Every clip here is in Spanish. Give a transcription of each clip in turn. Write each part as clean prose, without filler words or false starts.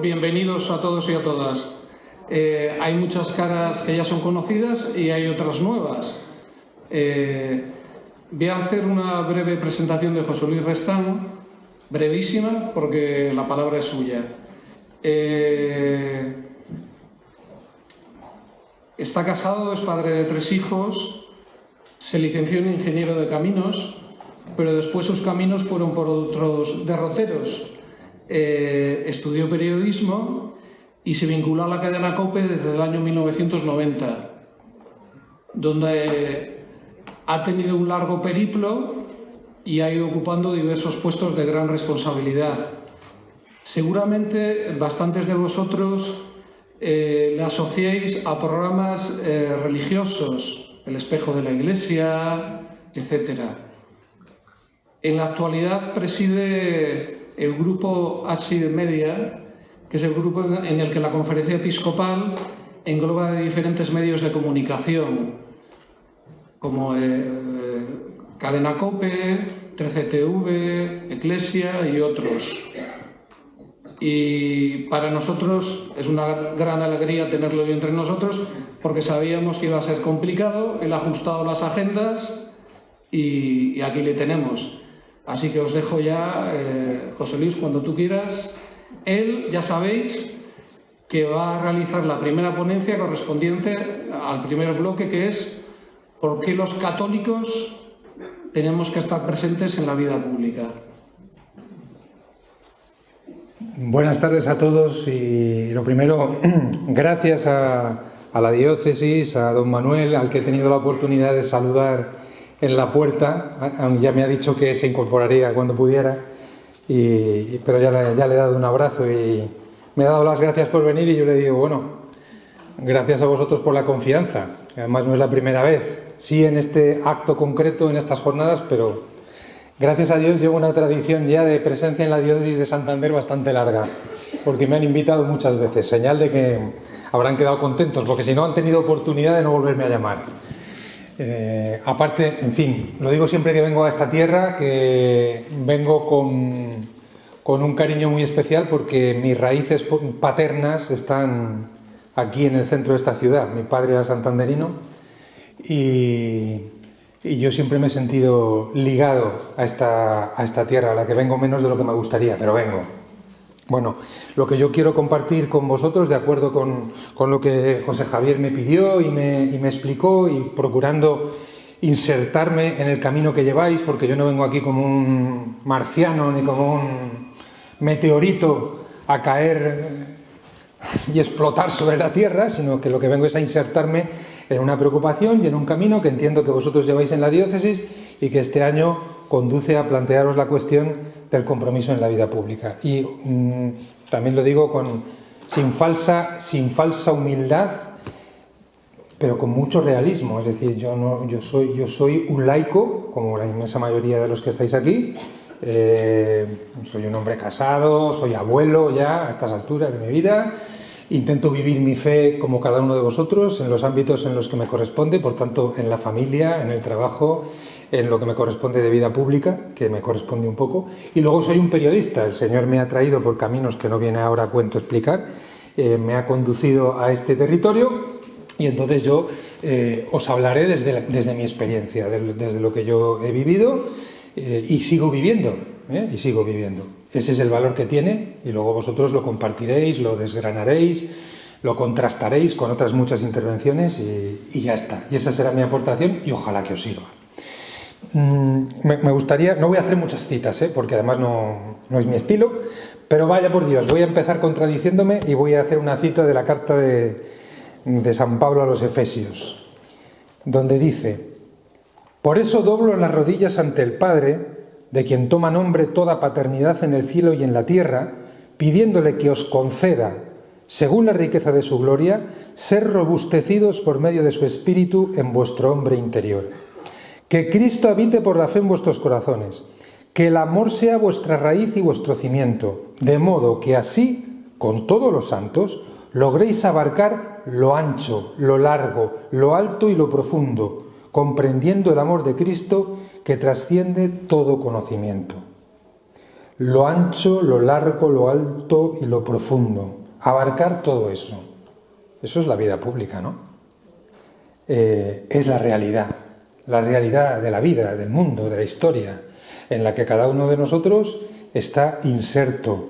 Bienvenidos a todos y a todas. Hay muchas caras que ya son conocidas y hay otras nuevas. Voy a hacer una breve presentación de José Luis Restán, brevísima porque la palabra es suya. Está casado, es padre de 3 hijos, se licenció en ingeniero de caminos, pero después sus caminos fueron por otros derroteros. Estudió periodismo y se vinculó a la cadena COPE desde el año 1990, donde ha tenido un largo periplo y ha ido ocupando diversos puestos de gran responsabilidad. Seguramente bastantes de vosotros le asociéis a programas religiosos, El Espejo de la Iglesia, etc. En la actualidad preside el grupo Ábside Media, que es el grupo en el que la Conferencia Episcopal engloba de diferentes medios de comunicación, como Cadena COPE, 13TV, Eclesia y otros. Y para nosotros es una gran alegría tenerlo hoy entre nosotros, porque sabíamos que iba a ser complicado. Él ha ajustado las agendas y aquí le tenemos. Así que os dejo ya, José Luis, cuando tú quieras. Él, ya sabéis, que va a realizar la primera ponencia correspondiente al primer bloque, que es ¿por qué los católicos tenemos que estar presentes en la vida pública? Buenas tardes a todos y lo primero, gracias a la diócesis, a don Manuel, al que he tenido la oportunidad de saludar en la puerta, aunque ya me ha dicho que se incorporaría cuando pudiera, pero ya le he dado un abrazo y me ha dado las gracias por venir y yo le digo, bueno, gracias a vosotros por la confianza, además no es la primera vez, sí en este acto concreto, en estas jornadas, pero gracias a Dios llevo una tradición ya de presencia en la diócesis de Santander bastante larga, porque me han invitado muchas veces, señal de que habrán quedado contentos, porque si no han tenido oportunidad de no volverme a llamar. Aparte, en fin, lo digo siempre que vengo a esta tierra, que vengo con un cariño muy especial porque mis raíces paternas están aquí en el centro de esta ciudad. Mi padre era santanderino y yo siempre me he sentido ligado a esta tierra, a la que vengo menos de lo que me gustaría, pero vengo. Bueno, lo que yo quiero compartir con vosotros, de acuerdo con lo que José Javier me pidió y me explicó, y procurando insertarme en el camino que lleváis, porque yo no vengo aquí como un marciano ni como un meteorito a caer y explotar sobre la tierra, sino que lo que vengo es a insertarme en una preocupación y en un camino que entiendo que vosotros lleváis en la diócesis y que este año conduce a plantearos la cuestión del compromiso en la vida pública. Y también lo digo sin falsa humildad, pero con mucho realismo. Es decir, yo soy un laico, como la inmensa mayoría de los que estáis aquí. Soy un hombre casado, soy abuelo ya a estas alturas de mi vida. Intento vivir mi fe como cada uno de vosotros en los ámbitos en los que me corresponde, por tanto en la familia, en el trabajo, en lo que me corresponde de vida pública, que me corresponde un poco, y luego soy un periodista. El Señor me ha traído por caminos que no viene ahora a cuento explicar, me ha conducido a este territorio y entonces yo os hablaré desde mi experiencia, desde lo que yo he vivido y sigo viviendo. Ese es el valor que tiene y luego vosotros lo compartiréis, lo desgranaréis, lo contrastaréis con otras muchas intervenciones y ya está. Y esa será mi aportación y ojalá que os sirva. Me gustaría, no voy a hacer muchas citas, porque además no es mi estilo, pero vaya por Dios, voy a empezar contradiciéndome y voy a hacer una cita de la carta de San Pablo a los Efesios, donde dice: por eso doblo las rodillas ante el Padre, de quien toma nombre toda paternidad en el cielo y en la tierra, pidiéndole que os conceda, según la riqueza de su gloria, ser robustecidos por medio de su Espíritu en vuestro hombre interior. Que Cristo habite por la fe en vuestros corazones, que el amor sea vuestra raíz y vuestro cimiento, de modo que así, con todos los santos, logréis abarcar lo ancho, lo largo, lo alto y lo profundo, comprendiendo el amor de Cristo que trasciende todo conocimiento. lo ancho, lo largo, lo alto y lo profundo. Abarcar todo eso. Eso es la vida pública, ¿no? Es la realidad de la vida, del mundo, de la historia, en la que cada uno de nosotros está inserto.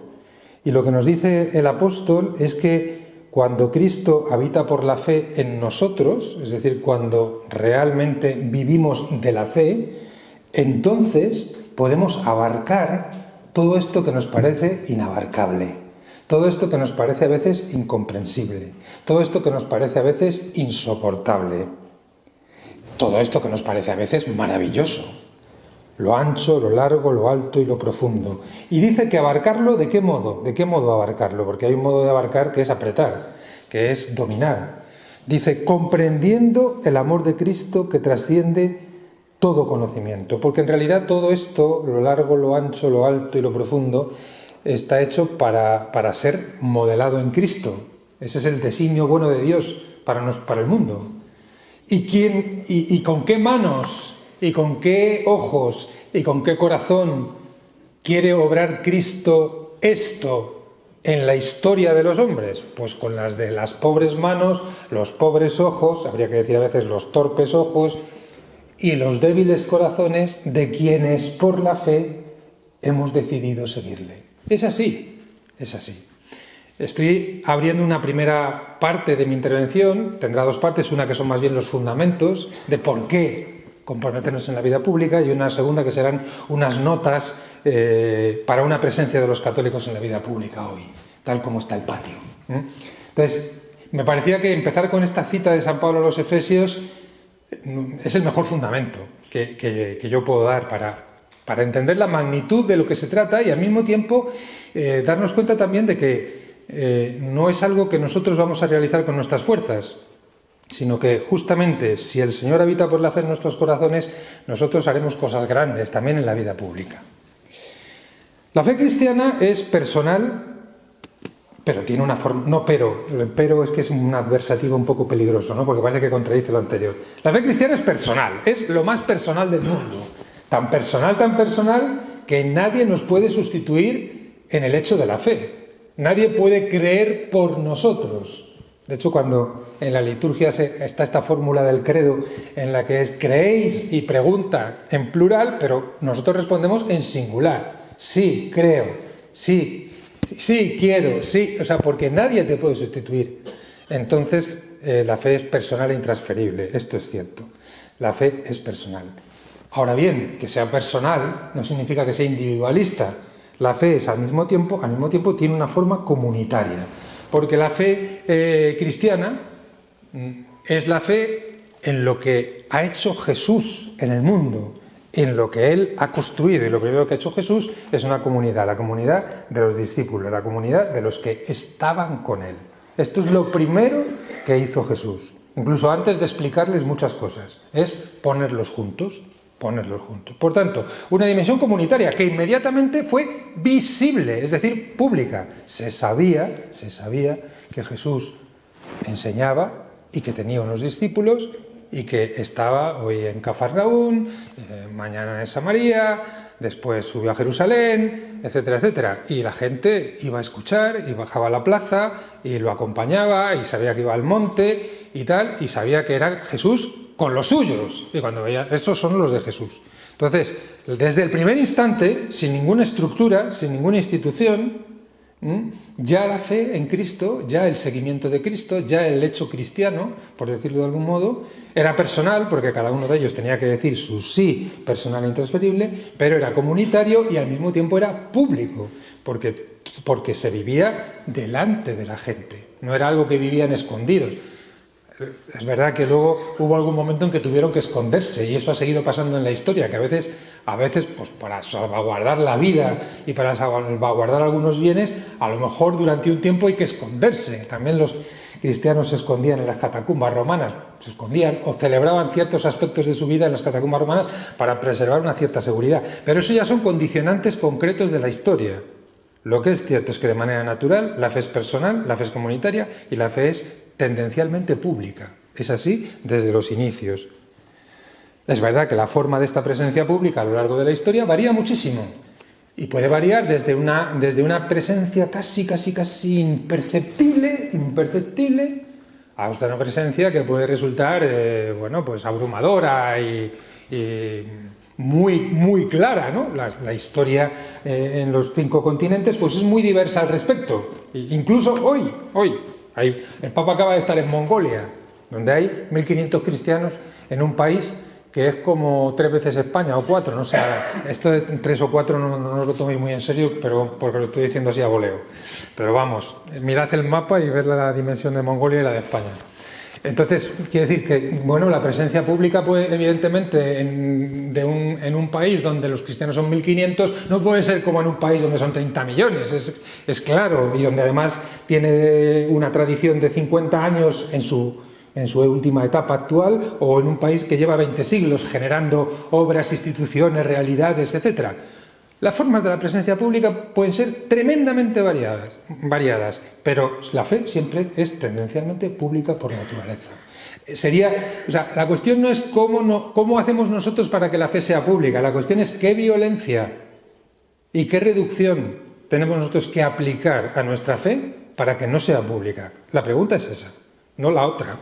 Y lo que nos dice el apóstol es que cuando Cristo habita por la fe en nosotros, es decir, cuando realmente vivimos de la fe, entonces podemos abarcar todo esto que nos parece inabarcable, todo esto que nos parece a veces incomprensible, todo esto que nos parece a veces insoportable, todo esto que nos parece a veces maravilloso. Lo ancho, lo largo, lo alto y lo profundo. Y dice que abarcarlo, ¿de qué modo? ¿De qué modo abarcarlo? Porque hay un modo de abarcar que es apretar, que es dominar. Dice, comprendiendo el amor de Cristo que trasciende todo conocimiento. Porque en realidad todo esto, lo largo, lo ancho, lo alto y lo profundo, está hecho para ser modelado en Cristo. Ese es el designio bueno de Dios para el mundo. ¿Y con qué manos? ¿Y con qué ojos y con qué corazón quiere obrar Cristo esto en la historia de los hombres? Pues con las de las pobres manos, los pobres ojos, habría que decir a veces los torpes ojos, y los débiles corazones de quienes por la fe hemos decidido seguirle. Es así, es así. Estoy abriendo una primera parte de mi intervención, tendrá dos partes, una que son más bien los fundamentos de por qué comprometernos en la vida pública y una segunda que serán unas notas para una presencia de los católicos en la vida pública hoy, tal como está el patio. Entonces, me parecía que empezar con esta cita de San Pablo a los Efesios es el mejor fundamento que yo puedo dar para entender la magnitud de lo que se trata y al mismo tiempo darnos cuenta también de que no es algo que nosotros vamos a realizar con nuestras fuerzas, sino que justamente si el Señor habita por la fe en nuestros corazones, nosotros haremos cosas grandes también en la vida pública. La fe cristiana es personal, pero tiene una forma... No, pero es que es un adversativo un poco peligroso, ¿no? Porque parece que contradice lo anterior. La fe cristiana es personal, es lo más personal del mundo. Tan personal, que nadie nos puede sustituir en el hecho de la fe. Nadie puede creer por nosotros. De hecho, cuando en la liturgia está esta fórmula del credo en la que es creéis y pregunta en plural, pero nosotros respondemos en singular. Sí, creo, sí, quiero, sí. O sea, porque nadie te puede sustituir. Entonces, la fe es personal e intransferible. Esto es cierto. La fe es personal. Ahora bien, que sea personal no significa que sea individualista. La fe es al mismo tiempo tiene una forma comunitaria. Porque la fe cristiana es la fe en lo que ha hecho Jesús en el mundo, en lo que Él ha construido. Y lo primero que ha hecho Jesús es una comunidad, la comunidad de los discípulos, la comunidad de los que estaban con Él. Esto es lo primero que hizo Jesús, incluso antes de explicarles muchas cosas, es ponerlos juntos. Por tanto, una dimensión comunitaria que inmediatamente fue visible, es decir, pública. Se sabía que Jesús enseñaba y que tenía unos discípulos y que estaba hoy en Cafarnaún, mañana en Samaria, después subió a Jerusalén, etcétera, etcétera. Y la gente iba a escuchar y bajaba a la plaza y lo acompañaba y sabía que iba al monte y tal, y sabía que era Jesús con los suyos. Y cuando veía, estos son los de Jesús. Entonces, desde el primer instante, sin ninguna estructura, sin ninguna institución, ya la fe en Cristo, ya el seguimiento de Cristo, ya el hecho cristiano, por decirlo de algún modo, era personal, porque cada uno de ellos tenía que decir su sí personal e intransferible, pero era comunitario y al mismo tiempo era público, porque se vivía delante de la gente, no era algo que vivían escondidos. Es verdad que luego hubo algún momento en que tuvieron que esconderse y eso ha seguido pasando en la historia, que a veces pues para salvaguardar la vida y para salvaguardar algunos bienes, a lo mejor durante un tiempo hay que esconderse. También los cristianos se escondían en las catacumbas romanas, se escondían o celebraban ciertos aspectos de su vida en las catacumbas romanas para preservar una cierta seguridad. Pero eso ya son condicionantes concretos de la historia. Lo que es cierto es que de manera natural la fe es personal, la fe es comunitaria y la fe es tendencialmente pública. Es así desde los inicios. Es verdad que la forma de esta presencia pública a lo largo de la historia varía muchísimo. Y puede variar desde una presencia casi imperceptible, hasta una presencia que puede resultar, bueno, pues abrumadora y muy clara, ¿no? La historia en los 5 continentes pues es muy diversa al respecto. Incluso hoy el Papa acaba de estar en Mongolia, donde hay 1.500 cristianos en un país que es como 3 veces España o 4, no sé, esto de 3 o 4 no os lo toméis muy en serio, pero porque lo estoy diciendo así a voleo. Pero vamos, mirad el mapa y ved la dimensión de Mongolia y la de España. Entonces, quiere decir que, bueno, la presencia pública, pues, evidentemente, en un país donde los cristianos son 1.500, no puede ser como en un país donde son 30 millones, es claro, y donde además tiene una tradición de 50 años en su última etapa actual, o en un país que lleva 20 siglos generando obras, instituciones, realidades, etc. Las formas de la presencia pública pueden ser tremendamente variadas, pero la fe siempre es tendencialmente pública por naturaleza. La cuestión no es cómo hacemos nosotros para que la fe sea pública, la cuestión es qué violencia y qué reducción tenemos nosotros que aplicar a nuestra fe para que no sea pública. La pregunta es esa, no la otra.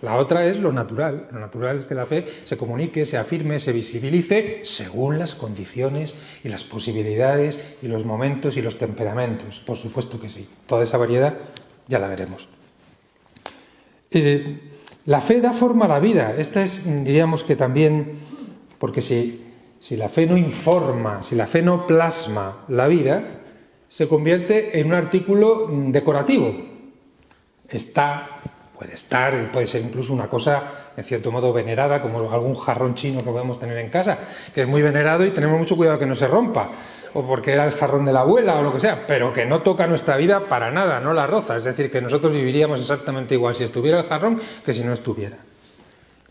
La otra es lo natural. Lo natural es que la fe se comunique, se afirme, se visibilice según las condiciones y las posibilidades y los momentos y los temperamentos. Por supuesto que sí. Toda esa variedad ya la veremos. La fe da forma a la vida. Esta es, diríamos que también, porque si la fe no informa, si la fe no plasma la vida, se convierte en un artículo decorativo. Puede ser incluso una cosa, en cierto modo, venerada, como algún jarrón chino que podemos tener en casa, que es muy venerado y tenemos mucho cuidado que no se rompa, o porque era el jarrón de la abuela o lo que sea, pero que no toca nuestra vida para nada, no la roza. Es decir, que nosotros viviríamos exactamente igual si estuviera el jarrón que si no estuviera.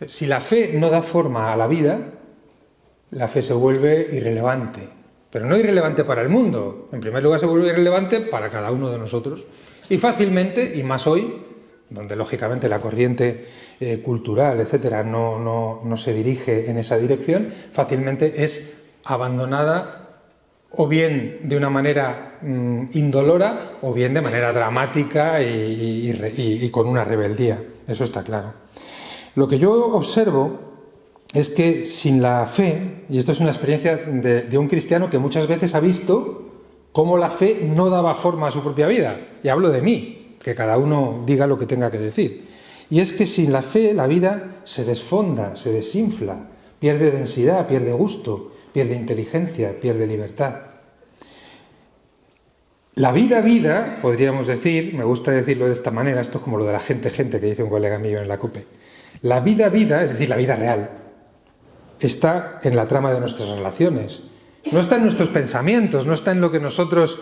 Si la fe no da forma a la vida, la fe se vuelve irrelevante. Pero no irrelevante para el mundo. En primer lugar, se vuelve irrelevante para cada uno de nosotros. Y fácilmente, y más hoy, donde lógicamente la corriente cultural, etcétera, no se dirige en esa dirección, fácilmente es abandonada o bien de una manera indolora o bien de manera dramática y con una rebeldía. Eso está claro. Lo que yo observo es que sin la fe, y esto es una experiencia de un cristiano que muchas veces ha visto cómo la fe no daba forma a su propia vida, y hablo de mí, que cada uno diga lo que tenga que decir. Y es que sin la fe la vida se desfonda, se desinfla, pierde densidad, pierde gusto, pierde inteligencia, pierde libertad. La vida, podríamos decir, me gusta decirlo de esta manera, esto es como lo de la gente que dice un colega mío en la COPE. La vida, es decir, la vida real, está en la trama de nuestras relaciones. No está en nuestros pensamientos, no está en lo que nosotros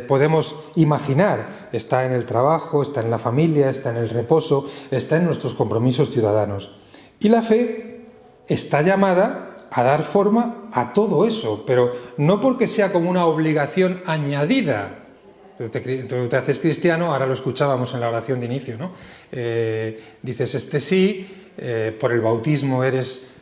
podemos imaginar. Está en el trabajo, está en la familia, está en el reposo, está en nuestros compromisos ciudadanos. Y la fe está llamada a dar forma a todo eso, pero no porque sea como una obligación añadida. Tú te haces cristiano, ahora lo escuchábamos en la oración de inicio, ¿no? Dices sí, por el bautismo eres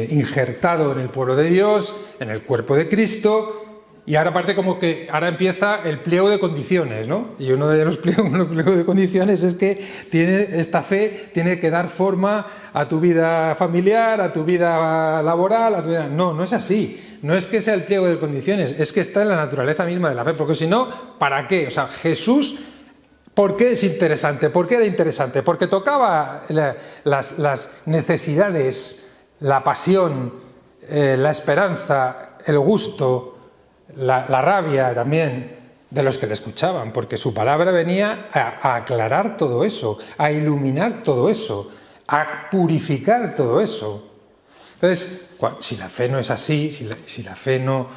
injertado en el pueblo de Dios, en el cuerpo de Cristo, y ahora parte como que ahora empieza el pliego de condiciones, ¿no? Y uno de los pliegos de condiciones es que esta fe tiene que dar forma a tu vida familiar, a tu vida laboral, a tu vida... No es así. No es que sea el pliego de condiciones, es que está en la naturaleza misma de la fe, porque si no, ¿para qué? O sea, Jesús... ¿Por qué es interesante? ¿Por qué era interesante? Porque tocaba las necesidades, la pasión, la esperanza, el gusto, la rabia también de los que le escuchaban, porque su palabra venía a aclarar todo eso, a iluminar todo eso, a purificar todo eso. Entonces, si la fe no es así, si la fe no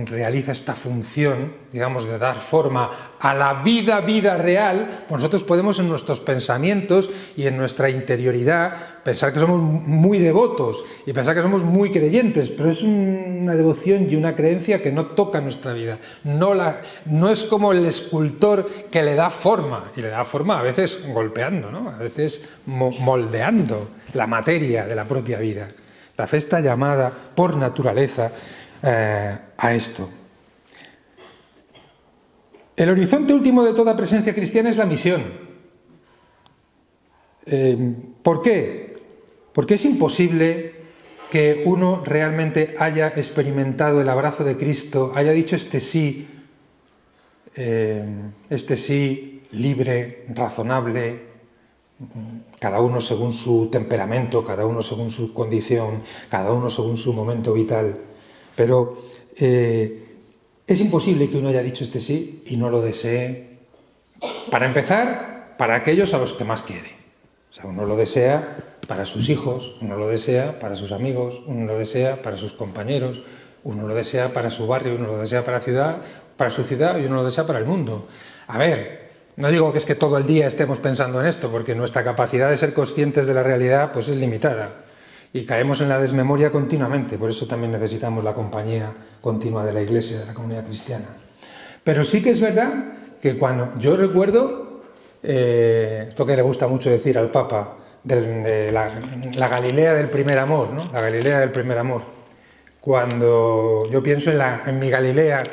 realiza esta función, digamos, de dar forma a la vida real, pues nosotros podemos en nuestros pensamientos y en nuestra interioridad pensar que somos muy devotos y pensar que somos muy creyentes, pero es una devoción y una creencia que no toca nuestra vida. No es como el escultor que le da forma, y le da forma a veces golpeando, ¿no? A veces moldeando la materia de la propia vida. La fe está llamada por naturaleza a esto. El horizonte último de toda presencia cristiana es la misión. ¿Por qué? Porque es imposible que uno realmente haya experimentado el abrazo de Cristo, haya dicho este sí libre, razonable, cada uno según su temperamento, cada uno según su condición, cada uno según su momento vital. Pero es imposible que uno haya dicho este sí y no lo desee. Para empezar, para aquellos a los que más quiere. O sea, uno lo desea para sus hijos, uno lo desea para sus amigos, uno lo desea para sus compañeros, uno lo desea para su barrio, uno lo desea para su ciudad y uno lo desea para el mundo. A ver, no digo que es que todo el día estemos pensando en esto, porque nuestra capacidad de ser conscientes de la realidad pues es limitada y caemos en la desmemoria continuamente. Por eso también necesitamos la compañía continua de la Iglesia, de la comunidad cristiana. Pero sí que es verdad que cuando yo recuerdo esto que le gusta mucho decir al Papa, de la Galilea del primer amor, ¿no? La Galilea del primer amor. Cuando yo pienso en mi Galilea,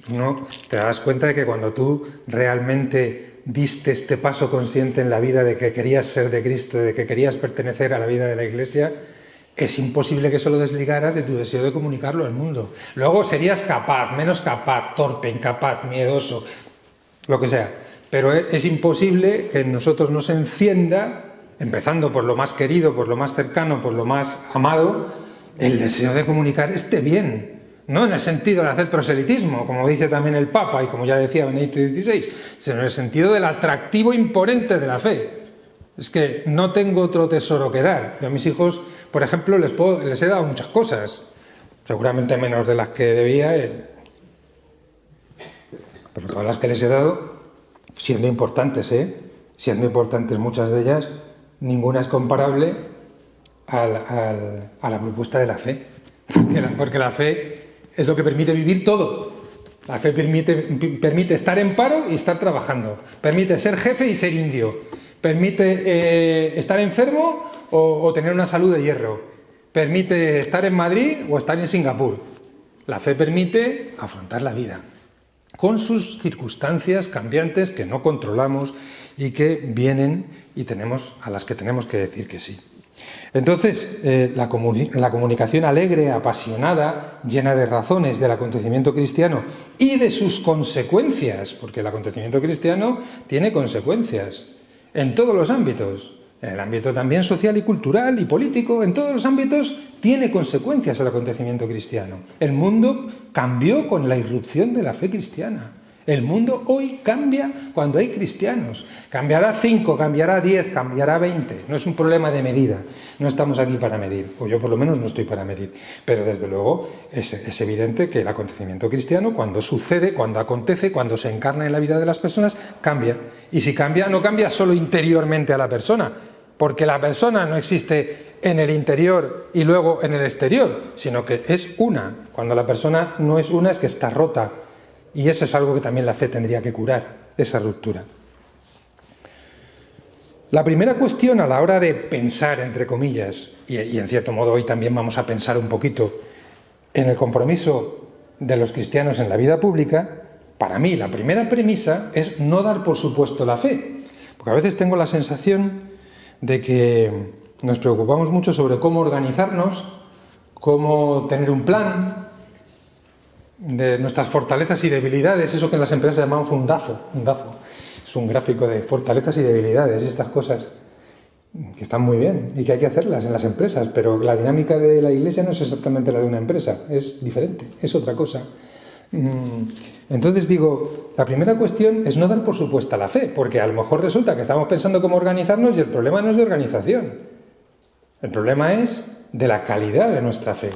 ¿no? Te das cuenta de que cuando tú realmente diste este paso consciente en la vida de que querías ser de Cristo, de que querías pertenecer a la vida de la Iglesia, es imposible que eso lo desligaras de tu deseo de comunicarlo al mundo. Luego serías capaz, menos capaz, torpe, incapaz, miedoso, lo que sea. Pero es imposible que en nosotros no se encienda, empezando por lo más querido, por lo más cercano, por lo más amado, el deseo de comunicar este bien. No en el sentido de hacer proselitismo, como dice también el Papa y como ya decía Benedicto XVI, sino en el sentido del atractivo imponente de la fe. Es que no tengo otro tesoro que dar. Yo a mis hijos, por ejemplo, les he dado muchas cosas, seguramente menos de las que debía, pero todas las que les he dado, siendo importantes, muchas de ellas, ninguna es comparable a la propuesta de la fe. Porque la fe es lo que permite vivir todo. La fe permite estar en paro y estar trabajando. Permite ser jefe y ser indio. Permite estar enfermo o tener una salud de hierro. Permite estar en Madrid o estar en Singapur. La fe permite afrontar la vida con sus circunstancias cambiantes que no controlamos y que vienen y a las que tenemos que decir que sí. Entonces, la comunicación alegre, apasionada, llena de razones del acontecimiento cristiano y de sus consecuencias, porque el acontecimiento cristiano tiene consecuencias en todos los ámbitos, en el ámbito también social y cultural y político, en todos los ámbitos tiene consecuencias el acontecimiento cristiano. El mundo cambió con la irrupción de la fe cristiana. El mundo hoy cambia cuando hay cristianos. Cambiará 5, cambiará 10, cambiará 20. No es un problema de medida. No estamos aquí para medir, o yo por lo menos no estoy para medir. Pero desde luego es evidente que el acontecimiento cristiano, cuando sucede, cuando acontece, cuando se encarna en la vida de las personas, cambia. Y si cambia, no cambia solo interiormente a la persona, porque la persona no existe en el interior y luego en el exterior, sino que es una. Cuando la persona no es una, es que está rota. Y eso es algo que también la fe tendría que curar, esa ruptura. La primera cuestión a la hora de pensar, entre comillas, y en cierto modo hoy también vamos a pensar un poquito en el compromiso de los cristianos en la vida pública, para mí la primera premisa es no dar por supuesto la fe. Porque a veces tengo la sensación de que nos preocupamos mucho sobre cómo organizarnos, cómo tener un plan de nuestras fortalezas y debilidades, eso que en las empresas llamamos un DAFO. Es un gráfico de fortalezas y debilidades y estas cosas que están muy bien y que hay que hacerlas en las empresas, pero la dinámica de la Iglesia no es exactamente la de una empresa, es diferente, es otra cosa. Entonces digo, la primera cuestión es no dar por supuesta la fe, porque a lo mejor resulta que estamos pensando cómo organizarnos y el problema no es de organización, el problema es de la calidad de nuestra fe.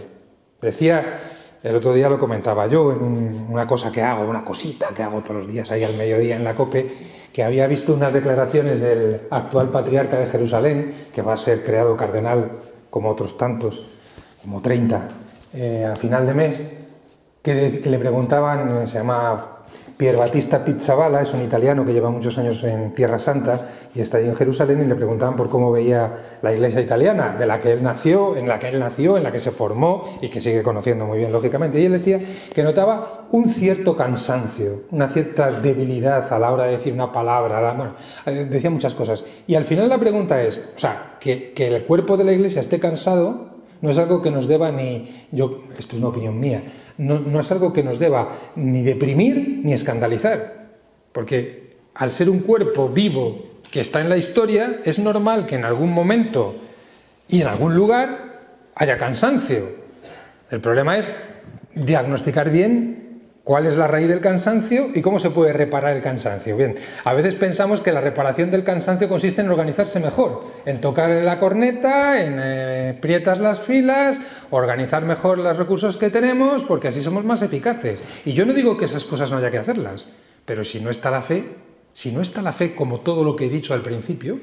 Decía, el otro día lo comentaba yo en una cosa que hago, una cosita que hago todos los días ahí al mediodía en la COPE, que había visto unas declaraciones del actual patriarca de Jerusalén, que va a ser creado cardenal como otros tantos, como 30, a final de mes, que le preguntaban, se llama Pier Battista Pizzaballa es un italiano que lleva muchos años en Tierra Santa y está allí en Jerusalén, y le preguntaban por cómo veía la iglesia italiana, de la que él nació, en la que se formó y que sigue conociendo muy bien, lógicamente. Y él decía que notaba un cierto cansancio, una cierta debilidad a la hora de decir una palabra, bueno, decía muchas cosas. Y al final la pregunta es, o sea, que el cuerpo de la iglesia esté cansado no es algo que nos deba esto es una opinión mía, no es algo que nos deba ni deprimir ni escandalizar, porque al ser un cuerpo vivo que está en la historia, es normal que en algún momento y en algún lugar haya cansancio. El problema es diagnosticar bien cuál es la raíz del cansancio y cómo se puede reparar el cansancio. Bien, a veces pensamos que la reparación del cansancio consiste en organizarse mejor, en tocar la corneta, en prietas las filas, organizar mejor los recursos que tenemos, porque así somos más eficaces. Y yo no digo que esas cosas no haya que hacerlas, pero si no está la fe como todo lo que he dicho al principio,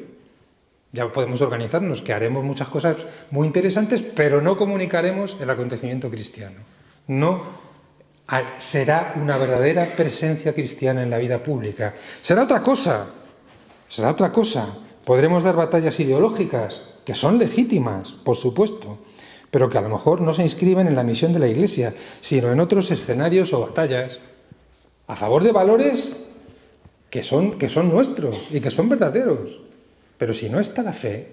ya podemos organizarnos, que haremos muchas cosas muy interesantes, pero no comunicaremos el acontecimiento cristiano. No será una verdadera presencia cristiana en la vida pública. Será otra cosa. Podremos dar batallas ideológicas, que son legítimas, por supuesto, pero que a lo mejor no se inscriben en la misión de la Iglesia, sino en otros escenarios o batallas a favor de valores que son nuestros y que son verdaderos. Pero si no está la fe,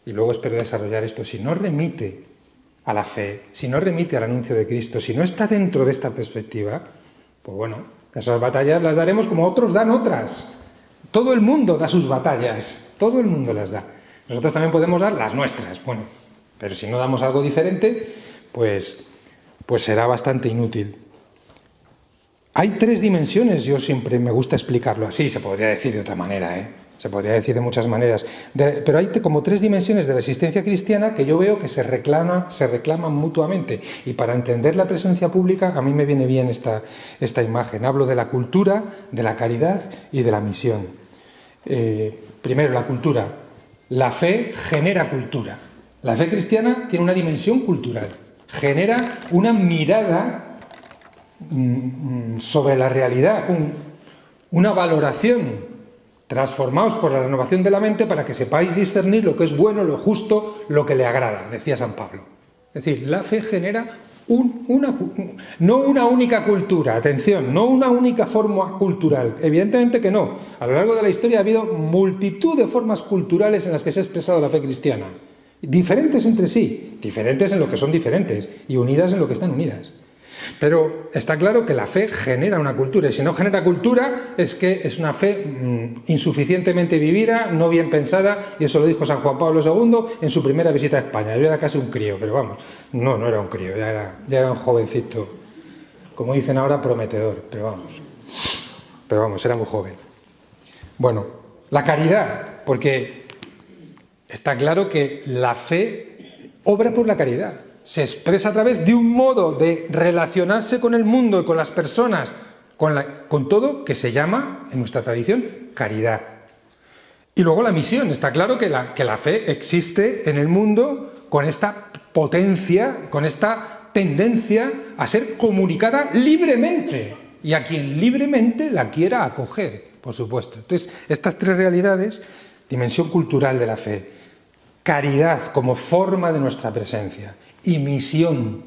y luego espero desarrollar esto, si no remite a la fe, si no remite al anuncio de Cristo, si no está dentro de esta perspectiva, pues bueno, esas batallas las daremos como otros dan otras. Todo el mundo da sus batallas, todo el mundo las da. Nosotros también podemos dar las nuestras, bueno, pero si no damos algo diferente, pues será bastante inútil. Hay 3 dimensiones, yo siempre me gusta explicarlo así, se podría decir de otra manera, se podría decir de muchas maneras, pero hay como 3 dimensiones de la existencia cristiana que yo veo que se reclaman mutuamente, y para entender la presencia pública a mí me viene bien esta imagen. Hablo de la cultura, de la caridad y de la misión. Primero, la cultura. La fe genera cultura. La fe cristiana tiene una dimensión cultural, genera una mirada sobre la realidad, una valoración. Transformaos por la renovación de la mente para que sepáis discernir lo que es bueno, lo justo, lo que le agrada, decía San Pablo. Es decir, la fe genera no una única cultura, atención, no una única forma cultural, evidentemente que no. A lo largo de la historia ha habido multitud de formas culturales en las que se ha expresado la fe cristiana, diferentes entre sí, diferentes en lo que son diferentes y unidas en lo que están unidas. Pero está claro que la fe genera una cultura, y si no genera cultura es que es una fe insuficientemente vivida, no bien pensada, y eso lo dijo San Juan Pablo II en su primera visita a España. Yo era casi un crío, pero vamos, no era un crío, ya era un jovencito, como dicen ahora, prometedor, pero vamos, era muy joven. Bueno, la caridad, porque está claro que la fe obra por la caridad. Se expresa a través de un modo de relacionarse con el mundo y con las personas, con todo que se llama, en nuestra tradición, caridad. Y luego la misión. Está claro que la fe existe en el mundo con esta potencia, con esta tendencia a ser comunicada libremente, y a quien libremente la quiera acoger, por supuesto. Entonces, estas 3 realidades, dimensión cultural de la fe, caridad como forma de nuestra presencia y misión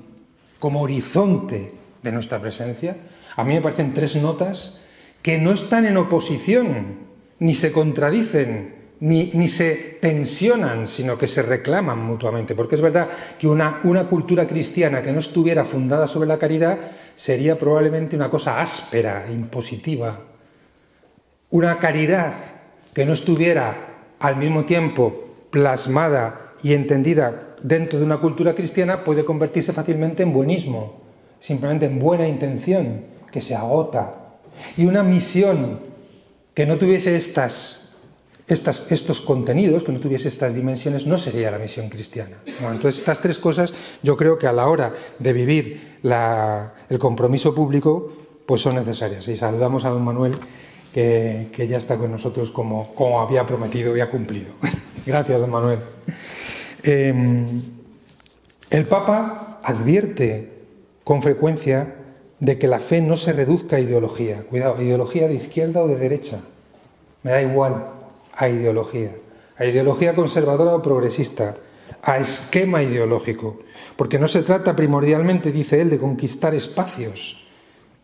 como horizonte de nuestra presencia, a mí me parecen 3 notas que no están en oposición, ni se contradicen, ni se tensionan, sino que se reclaman mutuamente. Porque es verdad que una cultura cristiana que no estuviera fundada sobre la caridad sería probablemente una cosa áspera, impositiva. Una caridad que no estuviera al mismo tiempo plasmada y entendida dentro de una cultura cristiana puede convertirse fácilmente en buenismo, simplemente en buena intención, que se agota. Y una misión que no tuviese estos contenidos, que no tuviese estas dimensiones, no sería la misión cristiana. Bueno, entonces, estas 3 cosas yo creo que a la hora de vivir el compromiso público, pues son necesarias. Y saludamos a don Manuel, que ya está con nosotros como había prometido y ha cumplido. Gracias, don Manuel. El Papa advierte con frecuencia de que la fe no se reduzca a ideología. Cuidado, ideología de izquierda o de derecha. Me da igual a ideología. A ideología conservadora o progresista. A esquema ideológico. Porque no se trata primordialmente, dice él, de conquistar espacios.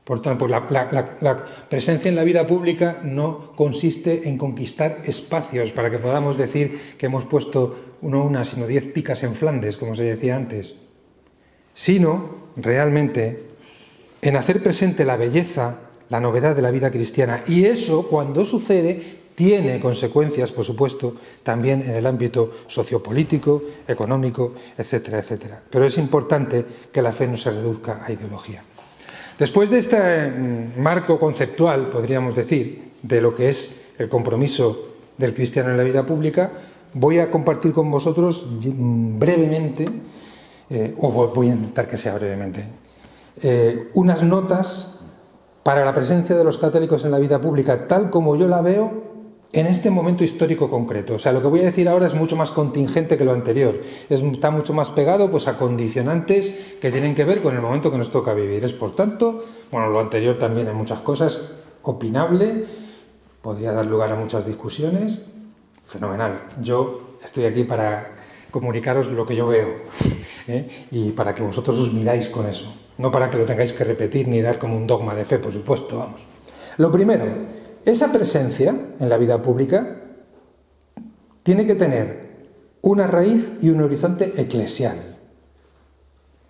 Por tanto, la presencia en la vida pública no consiste en conquistar espacios para que podamos decir que hemos puesto no una, sino 10 picas en Flandes, como se decía antes, sino realmente en hacer presente la belleza, la novedad de la vida cristiana. Y eso, cuando sucede, tiene consecuencias, por supuesto, también en el ámbito sociopolítico, económico, etcétera, etcétera. Pero es importante que la fe no se reduzca a ideología. Después de este marco conceptual, podríamos decir, de lo que es el compromiso del cristiano en la vida pública, voy a compartir con vosotros brevemente, o voy a intentar que sea brevemente, unas notas para la presencia de los católicos en la vida pública, tal como yo la veo en este momento histórico concreto. O sea, lo que voy a decir ahora es mucho más contingente que lo anterior. Está mucho más pegado pues, a condicionantes que tienen que ver con el momento que nos toca vivir. Es, por tanto, bueno, lo anterior también en muchas cosas opinable, podría dar lugar a muchas discusiones. Fenomenal. Yo estoy aquí para comunicaros lo que yo veo, y para que vosotros os miráis con eso. No para que lo tengáis que repetir ni dar como un dogma de fe, por supuesto, vamos. Lo primero, esa presencia en la vida pública tiene que tener una raíz y un horizonte eclesial.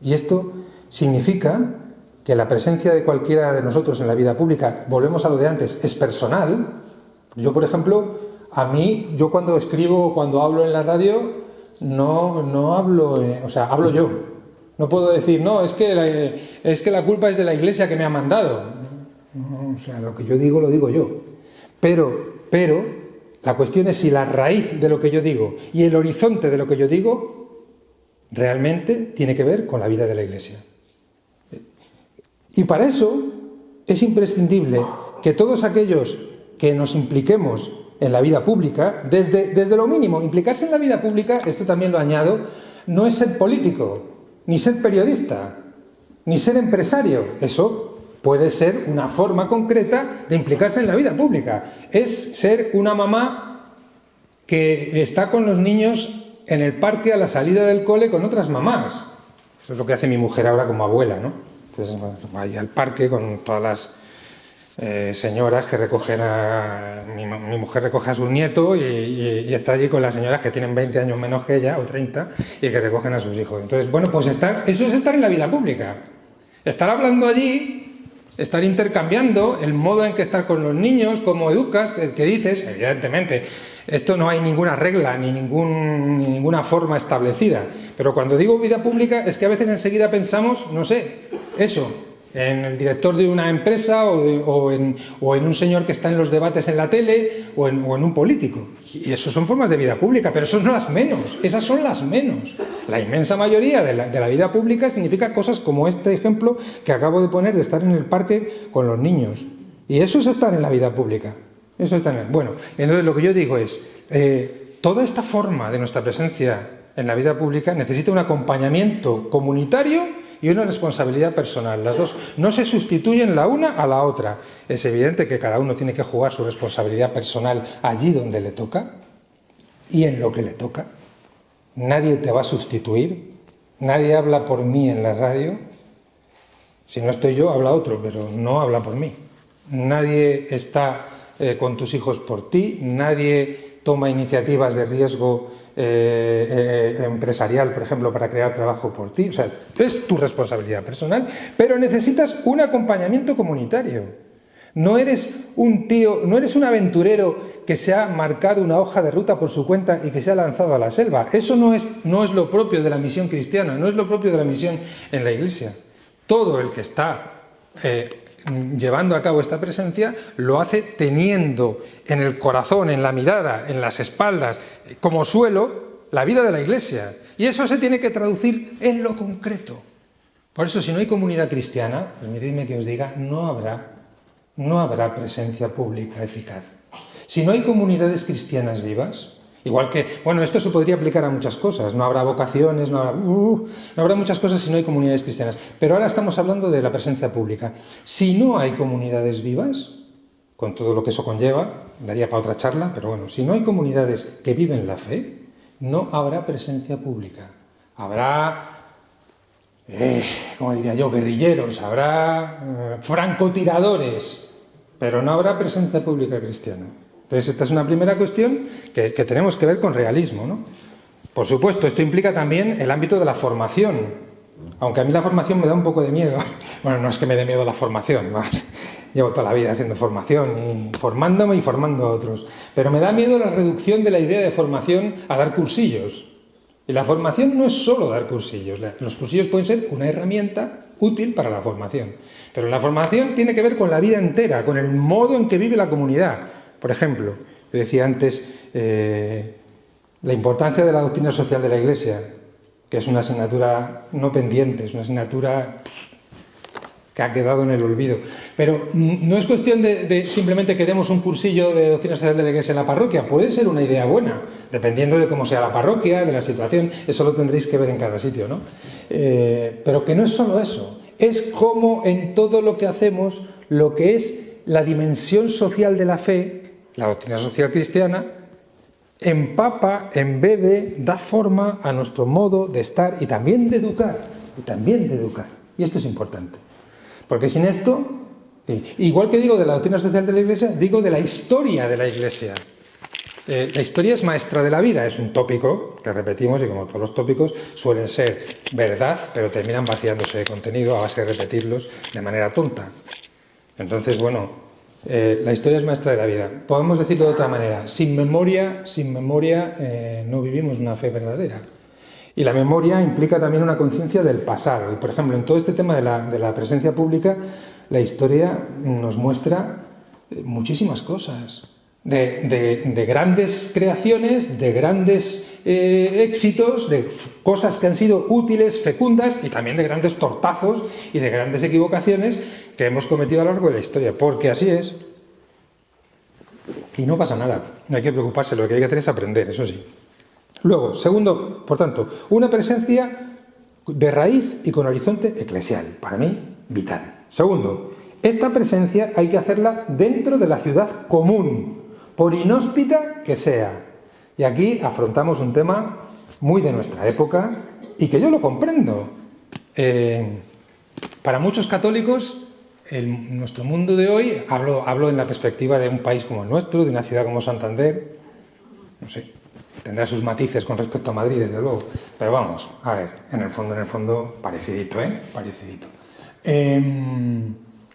Y esto significa que la presencia de cualquiera de nosotros en la vida pública, volvemos a lo de antes, es personal. Yo, por ejemplo, yo cuando escribo, cuando hablo en la radio, no hablo, hablo yo. No puedo decir, no, es que la culpa es de la Iglesia que me ha mandado. No, lo que yo digo, lo digo yo. Pero la cuestión es si la raíz de lo que yo digo y el horizonte de lo que yo digo realmente tiene que ver con la vida de la Iglesia. Y para eso es imprescindible que todos aquellos que nos impliquemos en la vida pública, desde lo mínimo, implicarse en la vida pública, esto también lo añado, no es ser político, ni ser periodista, ni ser empresario. Eso puede ser una forma concreta de implicarse en la vida pública. Es ser una mamá que está con los niños en el parque a la salida del cole con otras mamás. Eso es lo que hace mi mujer ahora como abuela, ¿no? Entonces va al parque con todas las señoras que recogen mi mujer recoge a su nieto y está allí con las señoras que tienen 20 años menos que ella, o 30, y que recogen a sus hijos. Entonces, bueno, pues eso es estar en la vida pública. Estar hablando allí, estar intercambiando el modo en que estar con los niños, cómo educas, qué dices, evidentemente. Esto no hay ninguna regla ni ninguna forma establecida. Pero cuando digo vida pública es que a veces enseguida pensamos, no sé, eso, en el director de una empresa o en un señor que está en los debates en la tele o en un político. Y eso son formas de vida pública, pero esas son las menos. Esas son las menos. La inmensa mayoría de la vida pública significa cosas como este ejemplo que acabo de poner de estar en el parque con los niños. Y eso es estar en la vida pública. Eso es estar Bueno, entonces lo que yo digo es, toda esta forma de nuestra presencia en la vida pública necesita un acompañamiento comunitario y una responsabilidad personal. Las dos no se sustituyen la una a la otra. Es evidente que cada uno tiene que jugar su responsabilidad personal allí donde le toca y en lo que le toca. Nadie te va a sustituir, nadie habla por mí en la radio. Si no estoy yo, habla otro, pero no habla por mí. Nadie está con tus hijos por ti, nadie toma iniciativas de riesgo empresarial, por ejemplo, para crear trabajo por ti. O sea, es tu responsabilidad personal, pero necesitas un acompañamiento comunitario. No eres un tío, no eres un aventurero que se ha marcado una hoja de ruta por su cuenta y que se ha lanzado a la selva. Eso no es lo propio de la misión cristiana, no es lo propio de la misión en la Iglesia. Todo el que está llevando a cabo esta presencia lo hace teniendo en el corazón, en la mirada, en las espaldas, como suelo, la vida de la Iglesia. Y eso se tiene que traducir en lo concreto. Por eso, si no hay comunidad cristiana, permitidme que os diga, no habrá presencia pública eficaz. Si no hay comunidades cristianas vivas, Igual que, bueno, esto se podría aplicar a muchas cosas, no habrá vocaciones, no habrá muchas cosas si no hay comunidades cristianas. Pero ahora estamos hablando de la presencia pública. Si no hay comunidades vivas, con todo lo que eso conlleva, daría para otra charla, pero bueno, si no hay comunidades que viven la fe, no habrá presencia pública. Habrá, como diría yo, guerrilleros, habrá francotiradores, pero no habrá presencia pública cristiana. Entonces, esta es una primera cuestión que tenemos que ver con realismo, ¿no? Por supuesto, esto implica también el ámbito de la formación, aunque a mí la formación me da un poco de miedo. Bueno, no es que me dé miedo la formación, ¿no? Llevo toda la vida haciendo formación y formándome y formando a otros, pero me da miedo la reducción de la idea de formación a dar cursillos. Y la formación no es solo dar cursillos, los cursillos pueden ser una herramienta útil para la formación, pero la formación tiene que ver con la vida entera, con el modo en que vive la comunidad. Por ejemplo, yo decía antes la importancia de la doctrina social de la Iglesia, que es una asignatura no pendiente, es una asignatura que ha quedado en el olvido. Pero no es cuestión de simplemente queremos un cursillo de doctrina social de la Iglesia en la parroquia, puede ser una idea buena, dependiendo de cómo sea la parroquia, de la situación, eso lo tendréis que ver en cada sitio, ¿no? Pero que no es solo eso, es como en todo lo que hacemos, lo que es la dimensión social de la fe, la doctrina social cristiana, empapa, embebe, da forma a nuestro modo de estar y también de educar, y esto es importante, porque sin esto, igual que digo de la doctrina social de la Iglesia, digo de la historia de la Iglesia. La historia es maestra de la vida, es un tópico que repetimos y como todos los tópicos suelen ser verdad, pero terminan vaciándose de contenido a base de repetirlos de manera tonta. Entonces, bueno, la historia es maestra de la vida. Podemos decirlo de otra manera, sin memoria no vivimos una fe verdadera. Y la memoria implica también una conciencia del pasado. Y, por ejemplo, en todo este tema de la presencia pública, la historia nos muestra muchísimas cosas. De grandes creaciones, de grandes éxitos, de cosas que han sido útiles, fecundas, y también de grandes tortazos y de grandes equivocaciones que hemos cometido a lo largo de la historia, porque así es. Y no pasa nada, no hay que preocuparse, lo que hay que hacer es aprender, eso sí. Luego, segundo, por tanto, una presencia de raíz y con horizonte eclesial, para mí, vital. Segundo, esta presencia hay que hacerla dentro de la ciudad común, por inhóspita que sea. Y aquí afrontamos un tema muy de nuestra época y que yo lo comprendo. Para muchos católicos, nuestro mundo de hoy, hablo en la perspectiva de un país como el nuestro, de una ciudad como Santander, no sé, tendrá sus matices con respecto a Madrid, desde luego, pero vamos, a ver, en el fondo, parecidito, parecidito.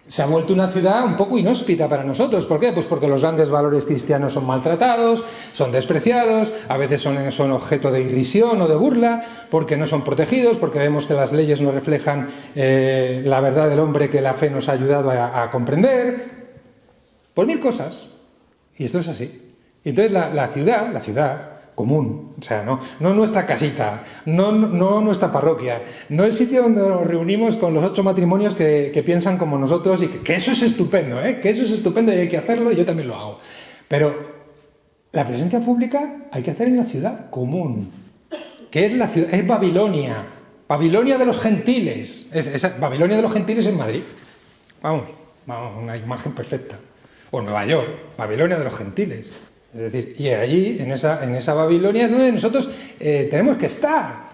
Se ha vuelto una ciudad un poco inhóspita para nosotros. ¿Por qué? Pues porque los grandes valores cristianos son maltratados, son despreciados, a veces son objeto de irrisión o de burla, porque no son protegidos, porque vemos que las leyes no reflejan la verdad del hombre que la fe nos ha ayudado a comprender. Por mil cosas. Y esto es así. Y entonces la ciudad común, o sea, no nuestra casita, no nuestra parroquia, no el sitio donde nos reunimos con los 8 matrimonios que piensan como nosotros y que eso es estupendo, que eso es estupendo y hay que hacerlo y yo también lo hago. Pero la presencia pública hay que hacer en la ciudad común, que es la ciudad, es Babilonia de los gentiles, Babilonia de los gentiles en Madrid, vamos, una imagen perfecta, o Nueva York, Babilonia de los gentiles. Es decir, y allí, en esa Babilonia es donde nosotros tenemos que estar.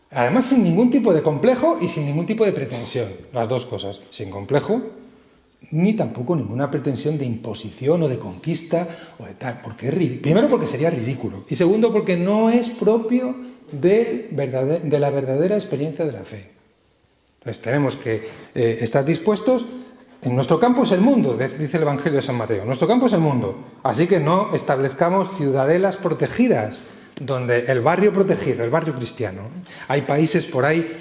Además, sin ningún tipo de complejo y sin ningún tipo de pretensión. Las dos cosas. Sin complejo, ni tampoco ninguna pretensión de imposición o de conquista o de tal. Primero, porque sería ridículo. Y segundo, porque no es propio de la verdadera experiencia de la fe. Entonces, tenemos que estar dispuestos. En nuestro campo es el mundo, dice el Evangelio de San Mateo. Nuestro campo es el mundo. Así que no establezcamos ciudadelas protegidas, donde el barrio protegido, el barrio cristiano. Hay países por ahí,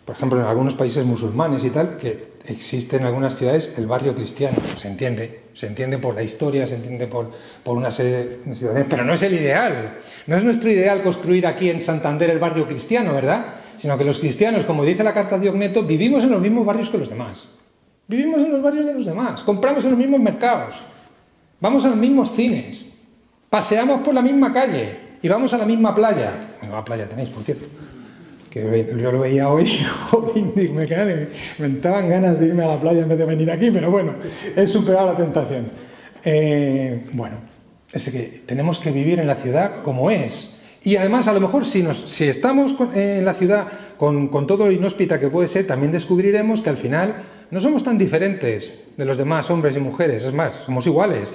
por ejemplo, en algunos países musulmanes y tal, que existe en algunas ciudades el barrio cristiano. Se entiende por la historia, se entiende por una serie de situaciones, pero no es el ideal. No es nuestro ideal construir aquí en Santander el barrio cristiano, ¿verdad? Sino que los cristianos, como dice la carta de Diogneto, vivimos en los mismos barrios que los demás. Vivimos en los barrios de los demás, compramos en los mismos mercados, vamos a los mismos cines, paseamos por la misma calle y vamos a la misma playa. Nueva playa tenéis, por cierto. Que yo lo veía hoy, me entraban ganas de irme a la playa en vez de venir aquí, pero bueno, he superado la tentación. Bueno, es que tenemos que vivir en la ciudad como es. Y además, a lo mejor, si estamos en la ciudad con todo lo inhóspita que puede ser, también descubriremos que al final no somos tan diferentes de los demás hombres y mujeres. Es más, somos iguales.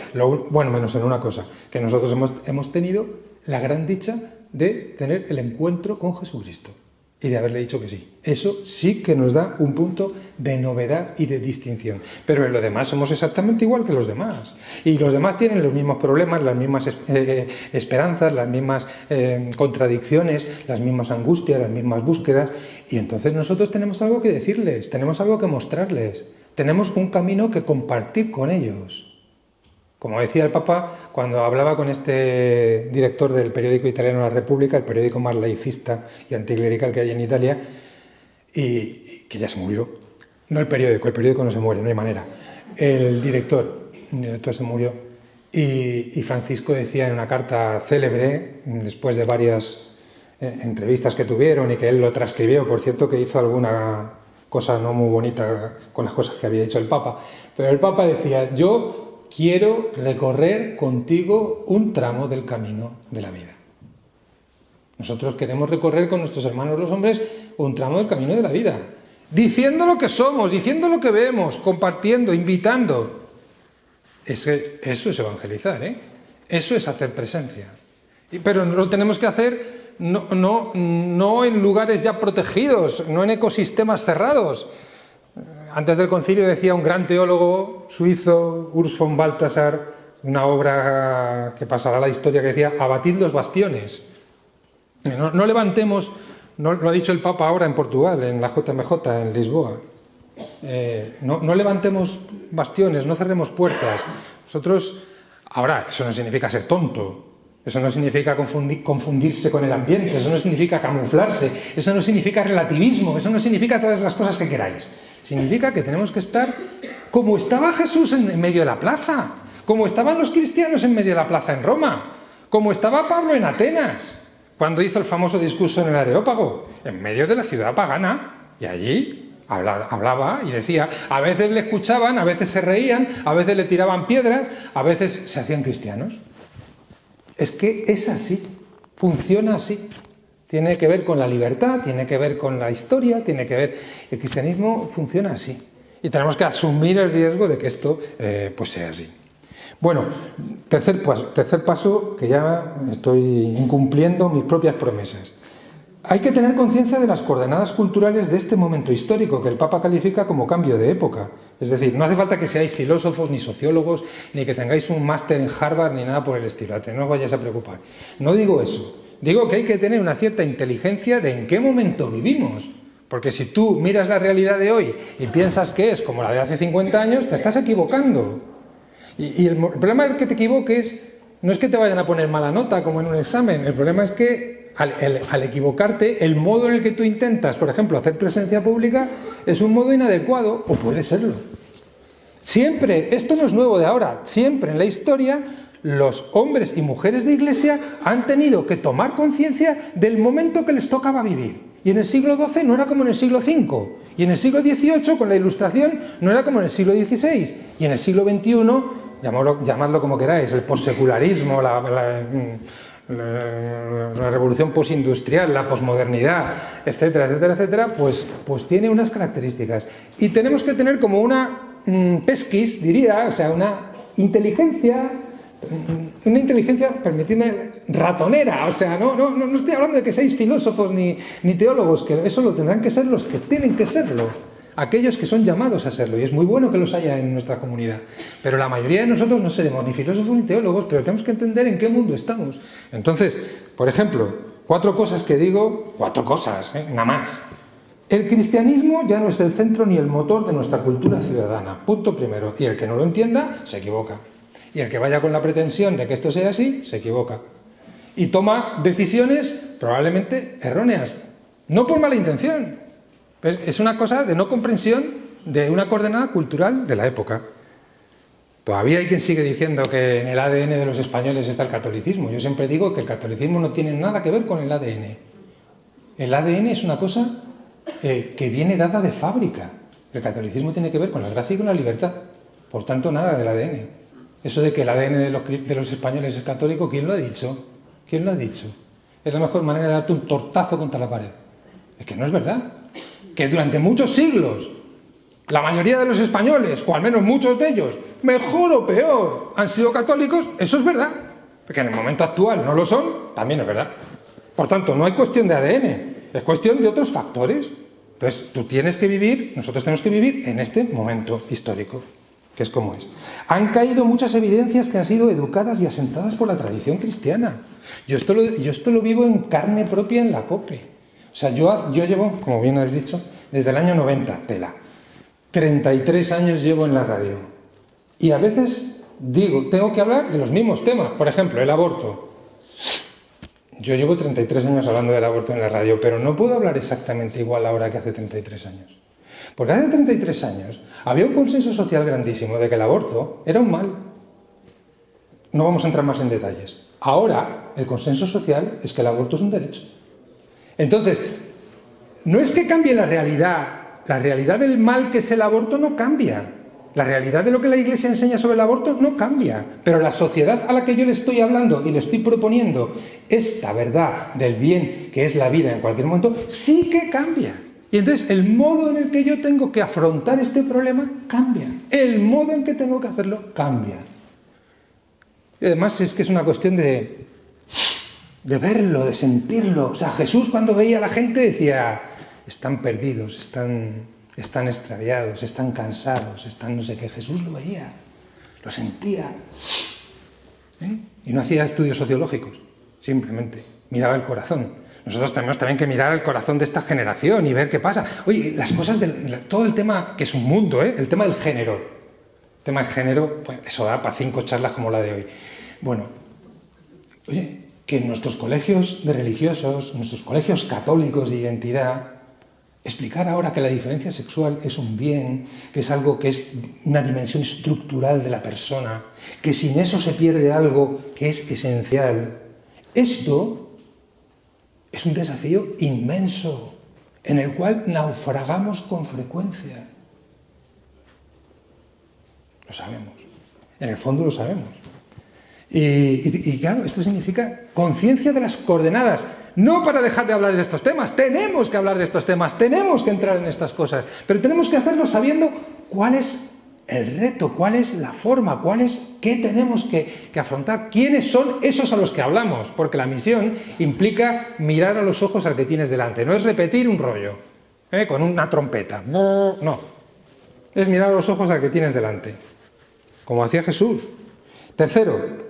Bueno, menos en una cosa, que nosotros hemos tenido la gran dicha de tener el encuentro con Jesucristo y de haberle dicho que sí. Eso sí que nos da un punto de novedad y de distinción. Pero en lo demás somos exactamente igual que los demás. Y los demás tienen los mismos problemas, las mismas esperanzas, las mismas contradicciones, las mismas angustias, las mismas búsquedas. Y entonces nosotros tenemos algo que decirles, tenemos algo que mostrarles, tenemos un camino que compartir con ellos. Como decía el Papa cuando hablaba con este director del periódico italiano La Repubblica, el periódico más laicista y anticlerical que hay en Italia, y que ya se murió. No el periódico no se muere, no hay manera. El director se murió. Y Francisco decía en una carta célebre, después de varias entrevistas que tuvieron y que él lo transcribió, por cierto, que hizo alguna cosa no muy bonita con las cosas que había dicho el Papa, pero el Papa decía: yo quiero recorrer contigo un tramo del camino de la vida. Nosotros queremos recorrer con nuestros hermanos los hombres un tramo del camino de la vida, diciendo lo que somos, diciendo lo que vemos, compartiendo, invitando. Eso es evangelizar, ¿eh? Eso es hacer presencia. Pero lo tenemos que hacer no en lugares ya protegidos, no en ecosistemas cerrados. Antes del concilio decía un gran teólogo suizo, Urs von Balthasar, una obra que pasará a la historia, que decía: abatid los bastiones. No levantemos, lo ha dicho el Papa ahora en Portugal, en la JMJ, en Lisboa. No levantemos bastiones, no cerremos puertas. Nosotros, ahora, eso no significa ser tonto, eso no significa confundirse con el ambiente, eso no significa camuflarse, eso no significa relativismo, eso no significa todas las cosas que queráis. Significa que tenemos que estar como estaba Jesús en medio de la plaza, como estaban los cristianos en medio de la plaza en Roma, como estaba Pablo en Atenas, cuando hizo el famoso discurso en el Areópago, en medio de la ciudad pagana, y allí hablaba y decía, a veces le escuchaban, a veces se reían, a veces le tiraban piedras, a veces se hacían cristianos. Es que es así, funciona así. Tiene que ver con la libertad, tiene que ver con la historia, tiene que ver... El cristianismo funciona así. Y tenemos que asumir el riesgo de que esto pues sea así. Bueno, tercer paso, que ya estoy incumpliendo mis propias promesas. Hay que tener conciencia de las coordenadas culturales de este momento histórico que el Papa califica como cambio de época. Es decir, no hace falta que seáis filósofos ni sociólogos, ni que tengáis un máster en Harvard, ni nada por el estilo. No os vayáis a preocupar. No digo eso. Digo que hay que tener una cierta inteligencia de en qué momento vivimos. Porque si tú miras la realidad de hoy y piensas que es como la de hace 50 años, te estás equivocando. Y el problema de que te equivoques no es que te vayan a poner mala nota como en un examen. El problema es que al equivocarte, el modo en el que tú intentas, por ejemplo, hacer presencia pública, es un modo inadecuado, o puede serlo. Siempre, esto no es nuevo de ahora, siempre en la historia los hombres y mujeres de iglesia han tenido que tomar conciencia del momento que les tocaba vivir. Y en el siglo XII no era como en el siglo V. Y en el siglo XVIII, con la Ilustración, no era como en el siglo XVI. Y en el siglo XXI, llamadlo como queráis, el possecularismo, la revolución postindustrial, la posmodernidad, etcétera, etcétera, etcétera, pues tiene unas características. Y tenemos que tener como una pesquis, diría, o sea, una inteligencia, permitidme, ratonera. O sea, no estoy hablando de que seáis filósofos ni teólogos, que eso lo tendrán que ser los que tienen que serlo, aquellos que son llamados a serlo, y es muy bueno que los haya en nuestra comunidad. Pero la mayoría de nosotros no seremos ni filósofos ni teólogos, pero tenemos que entender en qué mundo estamos. Entonces, por ejemplo, 4 cosas que digo, 4 cosas, nada más. El cristianismo ya no es el centro ni el motor de nuestra cultura ciudadana, punto primero, y el que no lo entienda se equivoca. Y el que vaya con la pretensión de que esto sea así, se equivoca. Y toma decisiones probablemente erróneas, no por mala intención. Es una cosa de no comprensión de una coordenada cultural de la época. Todavía hay quien sigue diciendo que en el ADN de los españoles está el catolicismo. Yo siempre digo que el catolicismo no tiene nada que ver con el ADN. El ADN es una cosa que viene dada de fábrica. El catolicismo tiene que ver con la gracia y con la libertad. Por tanto, nada del ADN. Eso de que el ADN de los españoles es católico, ¿quién lo ha dicho? ¿Quién lo ha dicho? Es la mejor manera de darte un tortazo contra la pared. Es que no es verdad. Que durante muchos siglos la mayoría de los españoles, o al menos muchos de ellos, mejor o peor, han sido católicos, eso es verdad. Porque en el momento actual no lo son, también es verdad. Por tanto, no hay cuestión de ADN, es cuestión de otros factores. Entonces, tú tienes que vivir, nosotros tenemos que vivir en este momento histórico, que es como es. Han caído muchas evidencias que han sido educadas y asentadas por la tradición cristiana. Yo esto lo vivo en carne propia en la COPE. O sea, yo llevo, como bien has dicho, desde el año 90, tela. 33 años llevo en la radio. Y a veces digo, tengo que hablar de los mismos temas. Por ejemplo, el aborto. Yo llevo 33 años hablando del aborto en la radio, pero no puedo hablar exactamente igual ahora que hace 33 años. Porque hace 33 años había un consenso social grandísimo de que el aborto era un mal. No vamos a entrar más en detalles. Ahora, el consenso social es que el aborto es un derecho. Entonces, no es que cambie la realidad del mal que es el aborto no cambia. La realidad de lo que la Iglesia enseña sobre el aborto no cambia. Pero la sociedad a la que yo le estoy hablando y le estoy proponiendo esta verdad del bien que es la vida en cualquier momento, sí que cambia. Y entonces el modo en el que yo tengo que afrontar este problema cambia. El modo en que tengo que hacerlo cambia. Y además es que es una cuestión de verlo, de sentirlo. O sea, Jesús cuando veía a la gente decía, están perdidos, están extraviados, están cansados, están no sé qué. Jesús lo veía, lo sentía. Y no hacía estudios sociológicos, simplemente miraba el corazón. Nosotros tenemos también que mirar el corazón de esta generación y ver qué pasa. Oye, las cosas todo el tema, que es un mundo, el tema del género. El tema del género, pues eso da para 5 charlas como la de hoy. Bueno, oye, que en nuestros colegios de religiosos, nuestros colegios católicos de identidad, explicar ahora que la diferencia sexual es un bien, que es algo que es una dimensión estructural de la persona, que sin eso se pierde algo que es esencial. Esto es un desafío inmenso, en el cual naufragamos con frecuencia. Lo sabemos, en el fondo lo sabemos. Y claro, esto significa conciencia de las coordenadas, no para dejar de hablar de estos temas, tenemos que hablar de estos temas, tenemos que entrar en estas cosas, pero tenemos que hacerlo sabiendo cuál es el reto, cuál es la forma, qué tenemos que afrontar, quiénes son esos a los que hablamos, porque la misión implica mirar a los ojos al que tienes delante, no es repetir un rollo, con una trompeta, no, es mirar a los ojos al que tienes delante, como hacía Jesús. Tercero,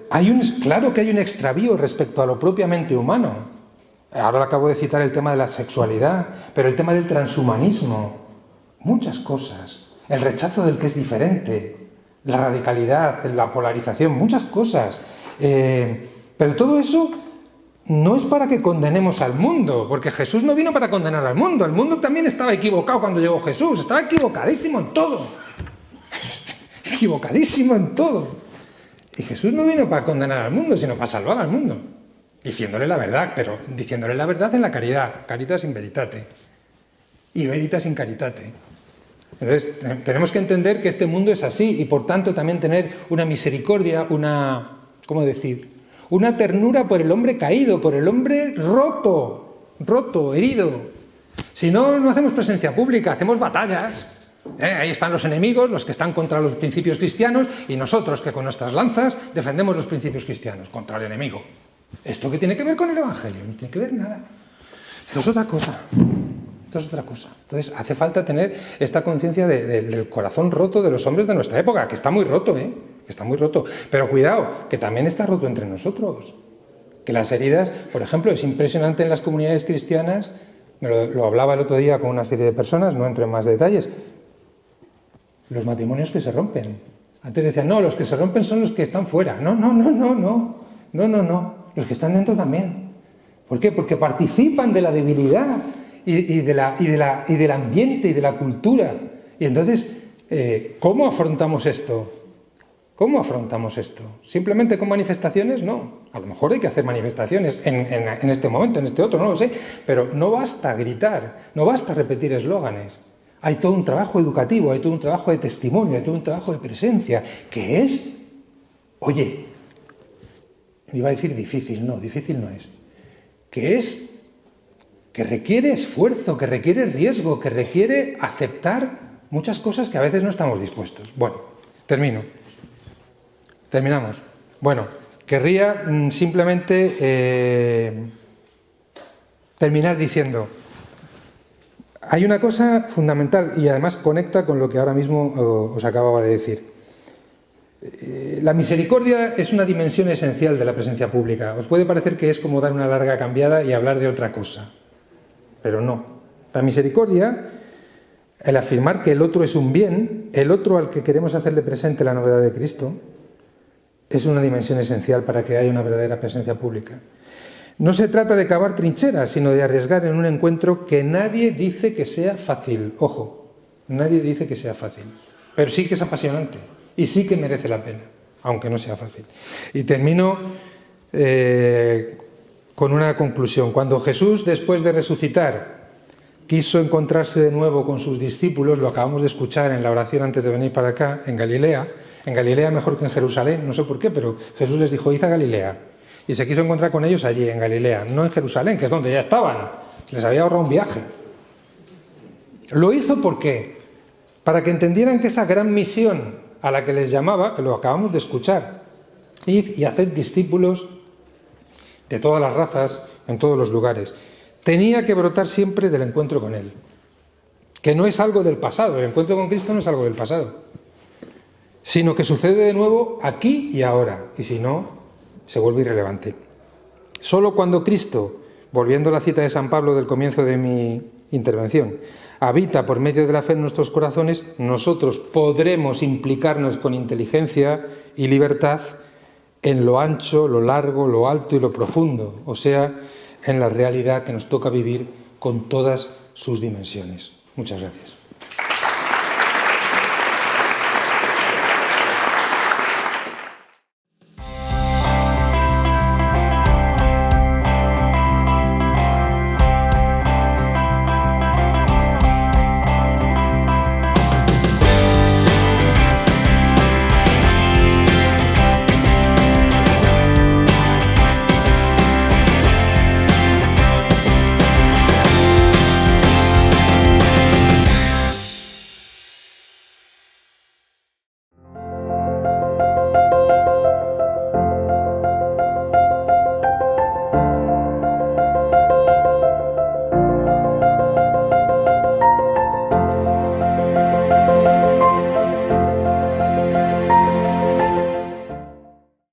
claro que hay un extravío respecto a lo propiamente humano. Ahora acabo de citar el tema de la sexualidad, pero el tema del transhumanismo, muchas cosas. El rechazo del que es diferente, la radicalidad, la polarización, muchas cosas. Pero todo eso no es para que condenemos al mundo, porque Jesús no vino para condenar al mundo. El mundo también estaba equivocado cuando llegó Jesús, estaba equivocadísimo en todo. Equivocadísimo en todo. Y Jesús no vino para condenar al mundo, sino para salvar al mundo. Diciéndole la verdad, pero diciéndole la verdad en la caridad. Caritas in veritate. Y veritas in caritate. Entonces, tenemos que entender que este mundo es así y por tanto también tener una misericordia, una ternura por el hombre caído, por el hombre roto, herido. Si no, no hacemos presencia pública, hacemos batallas. Ahí están los enemigos, los que están contra los principios cristianos y nosotros que con nuestras lanzas defendemos los principios cristianos contra el enemigo. ¿Esto qué tiene que ver con el Evangelio? No tiene que ver nada. Esto es otra cosa. Entonces hace falta tener esta conciencia del corazón roto de los hombres de nuestra época, que está muy roto, que está muy roto. Pero cuidado, que también está roto entre nosotros. Que las heridas, por ejemplo, es impresionante en las comunidades cristianas, lo hablaba el otro día con una serie de personas, no entro en más detalles, los matrimonios que se rompen. Antes decían, no, los que se rompen son los que están fuera. No. Los que están dentro también. ¿Por qué? Porque participan de la debilidad y del ambiente y de la cultura. Y entonces, ¿cómo afrontamos esto? ¿Cómo afrontamos esto? ¿Simplemente con manifestaciones? No. A lo mejor hay que hacer manifestaciones en este momento, en este otro, no lo sé. Pero no basta gritar, no basta repetir eslóganes. Hay todo un trabajo educativo, hay todo un trabajo de testimonio, hay todo un trabajo de presencia, que es, oye, iba a decir difícil no es. Que requiere esfuerzo, que requiere riesgo, que requiere aceptar muchas cosas que a veces no estamos dispuestos. Bueno, terminamos. Bueno, querría simplemente terminar diciendo, hay una cosa fundamental y además conecta con lo que ahora mismo os acababa de decir. La misericordia es una dimensión esencial de la presencia pública. Os puede parecer que es como dar una larga cambiada y hablar de otra cosa, pero no. La misericordia, el afirmar que el otro es un bien, el otro al que queremos hacerle presente la novedad de Cristo, es una dimensión esencial para que haya una verdadera presencia pública. No se trata de cavar trincheras, sino de arriesgar en un encuentro que nadie dice que sea fácil. Ojo, nadie dice que sea fácil, pero sí que es apasionante y sí que merece la pena, aunque no sea fácil. Y termino con una conclusión. Cuando Jesús, después de resucitar, quiso encontrarse de nuevo con sus discípulos, lo acabamos de escuchar en la oración antes de venir para acá, en Galilea mejor que en Jerusalén, no sé por qué, pero Jesús les dijo, id a Galilea. Y se quiso encontrar con ellos allí, en Galilea, no en Jerusalén, que es donde ya estaban. Les había ahorrado un viaje. Lo hizo ¿por qué? Para que entendieran que esa gran misión a la que les llamaba, que lo acabamos de escuchar, id y haced discípulos de todas las razas, en todos los lugares, tenía que brotar siempre del encuentro con Él. Que no es algo del pasado, el encuentro con Cristo no es algo del pasado, sino que sucede de nuevo aquí y ahora, y si no, se vuelve irrelevante. Solo cuando Cristo, volviendo a la cita de San Pablo del comienzo de mi intervención, habita por medio de la fe en nuestros corazones, nosotros podremos implicarnos con inteligencia y libertad en lo ancho, lo largo, lo alto y lo profundo, o sea, en la realidad que nos toca vivir con todas sus dimensiones. Muchas gracias.